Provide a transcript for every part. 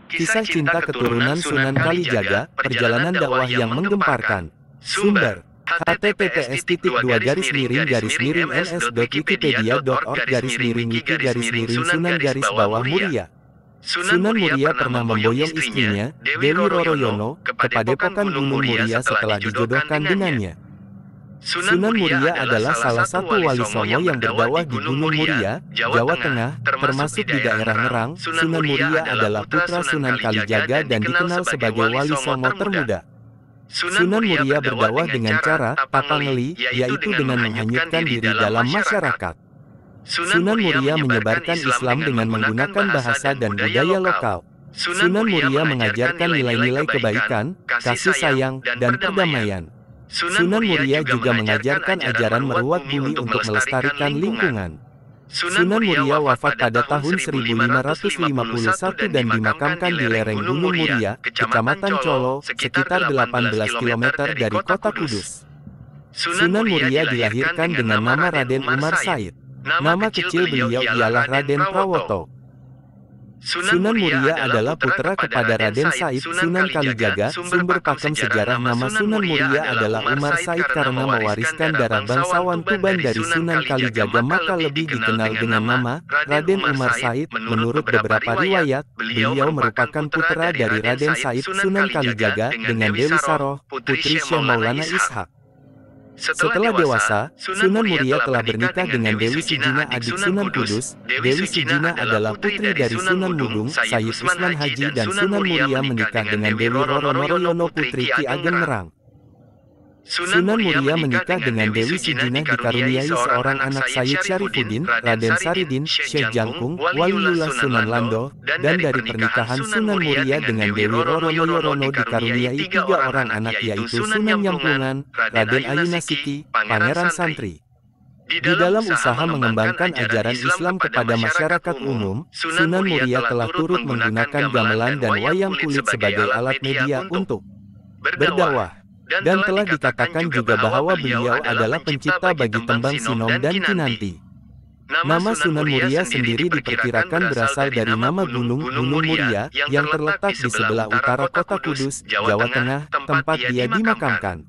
Kisah cinta keturunan Sunan Kalijaga, perjalanan dakwah yang menggemparkan. Sumber https://ns.wikipedia.org/ms/Sunan-Muria. Sunan Muria pernah memboyong istrinya, Dewi Roroyono, ke Padepokan Gunung Muria setelah dijodohkan dengannya. Sunan Muria adalah salah satu wali songo yang berdakwah di Gunung Muria, Jawa Tengah, termasuk di daerah Ngerang. Sunan Muria adalah putra Sunan Kalijaga dan dikenal sebagai wali songo termuda. Sunan Muria berdakwah dengan cara papangeli, yaitu dengan menghanyutkan diri dalam masyarakat. Sunan Muria menyebarkan Islam dengan menggunakan bahasa dan budaya lokal. Sunan Muria mengajarkan nilai-nilai kebaikan, kasih sayang, dan perdamaian. Sunan Muria juga mengajarkan ajaran merawat bumi untuk melestarikan lingkungan. Sunan Muria wafat pada tahun 1551 dan dimakamkan di lereng Gunung Muria, Kecamatan Colo, sekitar 18 km dari kota Kudus. Sunan Muria dilahirkan dengan nama Raden Umar Said. Nama kecil beliau ialah Raden Prawoto. Sunan Muria adalah putra kepada Raden Said Sunan Kalijaga. Sumber pakem sejarah nama Sunan Muria adalah Umar Said karena mewariskan darah bangsawan Tuban dari Sunan Kalijaga, maka lebih dikenal dengan nama Raden Umar Said. Menurut beberapa riwayat, beliau merupakan putra dari Raden Said Sunan Kalijaga dengan Dewi Saroh, putri Syekh Maulana Ishak. Setelah dewasa, Sunan Muria telah bernikah dengan Dewi Sijina, adik Sunan Kudus. Dewi Sijina adalah putri dari Sunan Mudung, Sayyid Usman Haji, dan Sunan Muria menikah dengan Dewi Roroyono, putri Ki Ageng Ngerang. Sunan Muria menikah dengan Dewi Sijina dikaruniai seorang anak, Sayyid Syarifuddin, Raden Saridin, Syekh Jangkung, Waliullah Sunan Lando, dan dari pernikahan Sunan Muria dengan Dewi Roroyono dikaruniai 3 orang anak, yaitu Sunan Nyamplungan, Raden Ayunasiki, Pangeran Santri. Di dalam usaha mengembangkan ajaran Islam kepada masyarakat umum, Sunan Muria telah turut menggunakan gamelan dan wayang kulit sebagai alat media untuk berdakwah. Dan telah dikatakan juga bahwa beliau adalah pencipta bagi tembang Sinom dan Kinanti. Nama Sunan Muria sendiri diperkirakan berasal dari nama Gunung Muria yang terletak di sebelah utara kota Kudus, Jawa Tengah, tempat dia dimakamkan.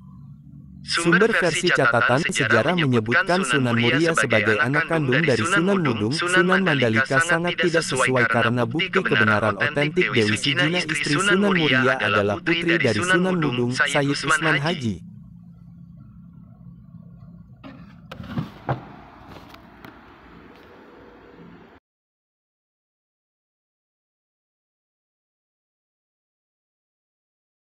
Sumber versi catatan sejarah menyebutkan Sunan Muria sebagai anak kandung dari Sunan Mudung. Sunan Mandalika sangat tidak sesuai karena bukti kebenaran otentik Dewi Sijina istri Sunan Muria adalah putri dari Sunan Mudung, Sayyid Usman Haji.